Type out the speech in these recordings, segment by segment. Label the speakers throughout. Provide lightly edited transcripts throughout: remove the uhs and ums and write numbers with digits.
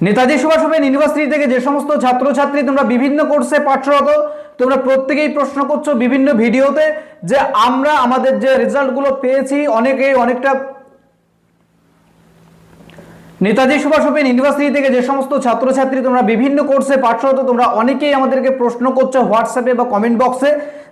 Speaker 1: Netaji Subhas open university থেকে যে সমস্ত ছাত্রছাত্রী তোমরা বিভিন্ন কোর্সে পাঠরত, তোমরা প্রত্যেকেই প্রশ্ন করছো বিভিন্ন ভিডিওতে যে আমরা আমাদের যে রেজাল্টগুলো পেয়েছি অনেকটা নেতাজি সুভাষ ওপেন ইউনিভার্সিটি থেকে যে সমস্ত ছাত্রছাত্রী তোমরা বিভিন্ন কোর্সে পাঠরত, তোমরা অনেকেই আমাদেরকে প্রশ্ন করছো হোয়াটসঅ্যাপে বা কমেন্ট বক্সে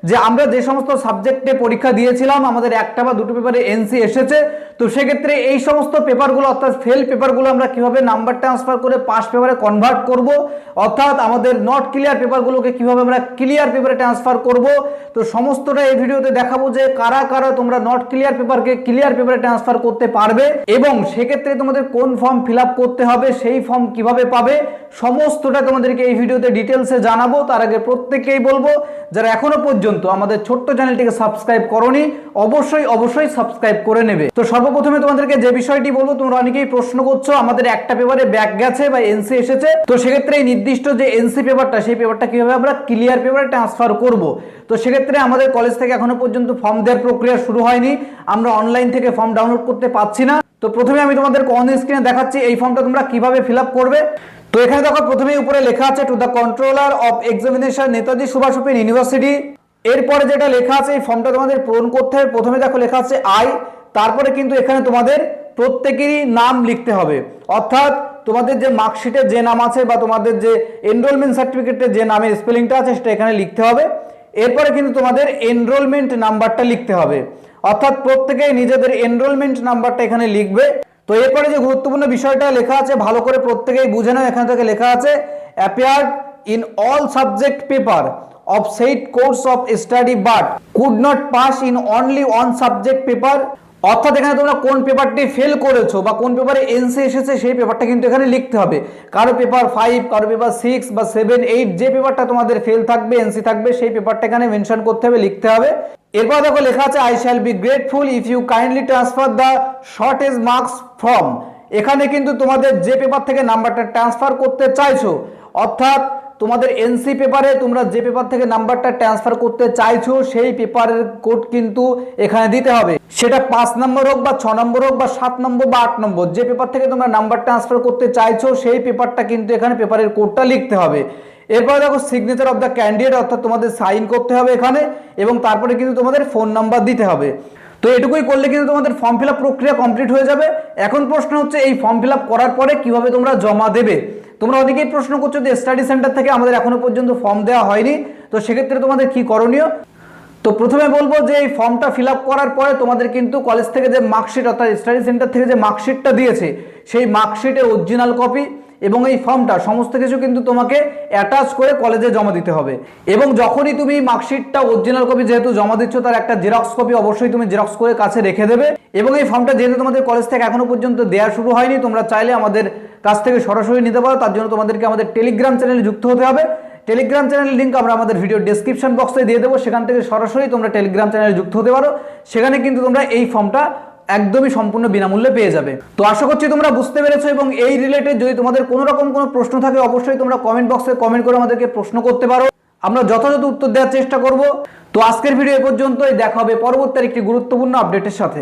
Speaker 1: যে আমরা যে সমস্ত সাবজেক্টে পরীক্ষা দিয়েছিলাম আমাদের একটা বা দুটো পেপারে এনসি এসেছে, তো সেক্ষেত্রে এই সমস্ত পেপারগুলো অর্থাৎ ফেল পেপারগুলো আমরা কিভাবে নাম্বার ট্রান্সফার করে পাস পেপারে কনভার্ট করব, অর্থাৎ আমাদের নট ক্লিয়ার পেপারগুলোকে কিভাবে আমরা ক্লিয়ার পেপারে ট্রান্সফার করব। তো সমস্তটা এই ভিডিওতে দেখাবো যে কারা কারা তোমরা নট ক্লিয়ার পেপারকে ক্লিয়ার পেপারে ট্রান্সফার করতে পারবে এবং সেক্ষেত্রে তোমাদের কোন ফর্ম ফিল আপ করতে হবে, সেই ফর্ম কিভাবে পাবে, সমস্তটা তোমাদেরকে এই ভিডিওতে ডিটেলসে জানাবো। তার আগে প্রত্যেককেই বলবো যারা এখনো পর্যন্ত আমাদের ছোট্ট চ্যানেলটিকে সাবস্ক্রাইব করোনি অবশ্যই সাবস্ক্রাইব করে নেবে। তো সর্বপ্রথমে তোমাদেরকে যে বিষয়টি বলবো, তোমরা অনেকেই প্রশ্ন করছো আমাদের একটা পেপারে ব্যাক গেছে বা এনসি এসেছে, তো সেক্ষেত্রে এই নির্দিষ্ট যে এনসি পেপারটা সেই পেপারটা কিভাবে আমরা ক্লিয়ার পেপারে ট্রান্সফার করব। তো সেক্ষেত্রে আমাদের কলেজ থেকে এখনো পর্যন্ত ফর্ম দেওয়ার প্রক্রিয়া শুরু হয়নি, আমরা অনলাইন থেকে ফর্ম ডাউনলোড করতে পারছি না। তো প্রথমে আমি তোমাদের অন স্ক্রিনে দেখাচ্ছি এই ফর্মটা তোমরা কিভাবে ফিল আপ করবে। তো এখানে দেখো প্রথমেই উপরে লেখা আছে to the controller of examination Netaji Subhas open university. এরপরে যেটা লেখা আছে এই ফর্মটা তোমাদের পূরণ করতে হবে। প্রথমে দেখো লেখা আছে আই, তারপরে কিন্তু এখানে তোমাদের প্রত্যেকেরই নাম লিখতে হবে, অর্থাৎ তোমাদের যে মার্কশিটের যে নাম আছে বা তোমাদের যে এনরোলমেন্ট সার্টিফিকেটের যে নামের স্পেলিংটা আছে সেটা এখানে লিখতে হবে। এরপরে কিন্তু তোমাদের এনরোলমেন্ট নাম্বারটা লিখতে হবে, অর্থাৎ প্রত্যেকেই নিজেদের এনরোলমেন্ট নাম্বারটা এখানে লিখবে। তো এরপরে যে গুরুত্বপূর্ণ বিষয়টা লেখা আছে ভালো করে প্রত্যেকেই বুঝে নাও। এখান থেকে লেখা আছে appeared in all subject paper of said course of study but could not pass in only one subject paper, অর্থাৎ এখানে তোমরা কোন পেপারটি ফেল করেছো বা কোন পেপারে এনসি এসেছে সেই পেপারটা কিন্তু এখানে লিখতে হবে। কারো পেপার 5, কারো পেপার 6 বা 7, 8 যে পেপারটা তোমাদের ফেল থাকবে এনসি থাকবে সেই পেপারটা এখানে মেনশন করতে হবে, লিখতে হবে। এরপর দেখো লেখা আছে I shall be grateful if you kindly transfer the shortage marks from. এখানে কিন্তু তোমাদের যে পেপার থেকে নাম্বারটা ট্রান্সফার করতে চাইছো, অর্থাৎ তোমাদের এনসি পেপারে তোমরা যে পেপার থেকে নাম্বারটা ট্রান্সফার করতে চাইছো সেই পেপারের কোড কিন্তু এখানে দিতে হবে। সেটা 5 নম্বর হোক বা 6 নম্বর হোক বা 7 নম্বর বা 8 নম্বর, যে পেপার থেকে তোমরা নাম্বার ট্রান্সফার করতে চাইছো সেই পেপারটা কিন্তু এখানে পেপারের কোডটা লিখতে হবে। এরপরে দেখো সিগনেচার অফ দ্য ক্যান্ডিডেট, অর্থাৎ তোমাদের সাইন করতে হবে এখানে এবং তারপরে কিন্তু তোমাদের ফোন নাম্বার দিতে হবে। তো এটুকুই করলে কিন্তু তোমাদের ফর্ম ফিল আপ প্রক্রিয়া কমপ্লিট হয়ে যাবে। এখন প্রশ্ন হচ্ছে এই ফর্ম ফিল আপ করার পরে কিভাবে তোমরা জমা দেবে। তোমরা অনেকেই প্রশ্ন করছো যে স্টাডি সেন্টার থেকে আমাদের এখনো পর্যন্ত ফর্ম দেওয়া হয়নি, তো সেক্ষেত্রে তোমাদের কি করণীয়। তো প্রথমে বলবো যে এই ফর্মটা ফিল আপ করার পরে তোমাদের কিন্তু কলেজ থেকে যে মার্কশিট অর্থাৎ স্টাডি সেন্টার থেকে যে মার্কশিটটা দিয়েছে সেই মার্কশিটের অরিজিনাল কপি এবং এই ফর্মটা সমস্ত কিছু কিন্তু তোমাকে অ্যাটাচ করে কলেজে জমা দিতে হবে। এবং যখনই তুমি মার্কশিটটা অরিজিনাল কপি যেহেতু জমা দিচ্ছ তার একটা জেরক্স কপি অবশ্যই তুমি জেরক্স করে কাছে রেখে দেবে। এবং এই ফর্মটা যেহেতু তোমাদের কলেজ থেকে এখনো পর্যন্ত দেওয়া শুরু হয়নি, তোমরা চাইলে আমাদের কাছ থেকে সরাসরি নিতে পারো। তার জন্য তোমাদেরকে আমাদের টেলিগ্রাম চ্যানেলে যুক্ত হতে হবে। টেলিগ্রাম চ্যানেলের লিঙ্ক আমরা আমাদের ভিডিও ডেসক্রিপশন বক্সে দিয়ে দেবো, সেখান থেকে সরাসরি তোমরা টেলিগ্রাম চ্যানেলে যুক্ত হতে পারো। সেখানে কিন্তু তোমরা এই ফর্মটা একদমই সম্পূর্ণ বিনামূল্যে পেয়ে যাবে। তো আশা করছি তোমরা বুঝতে পেরেছো এবং এই রিলেটেড যদি তোমাদের কোনো রকম কোনো প্রশ্ন থাকে অবশ্যই তোমরা কমেন্ট বক্সে কমেন্ট করে আমাদেরকে প্রশ্ন করতে পারো, আমরা যথাযথ উত্তর দেওয়ার চেষ্টা করব। তো আজকের ভিডিও এ পর্যন্তই, দেখা হবে পরবর্তী একটি গুরুত্বপূর্ণ আপডেটের সাথে।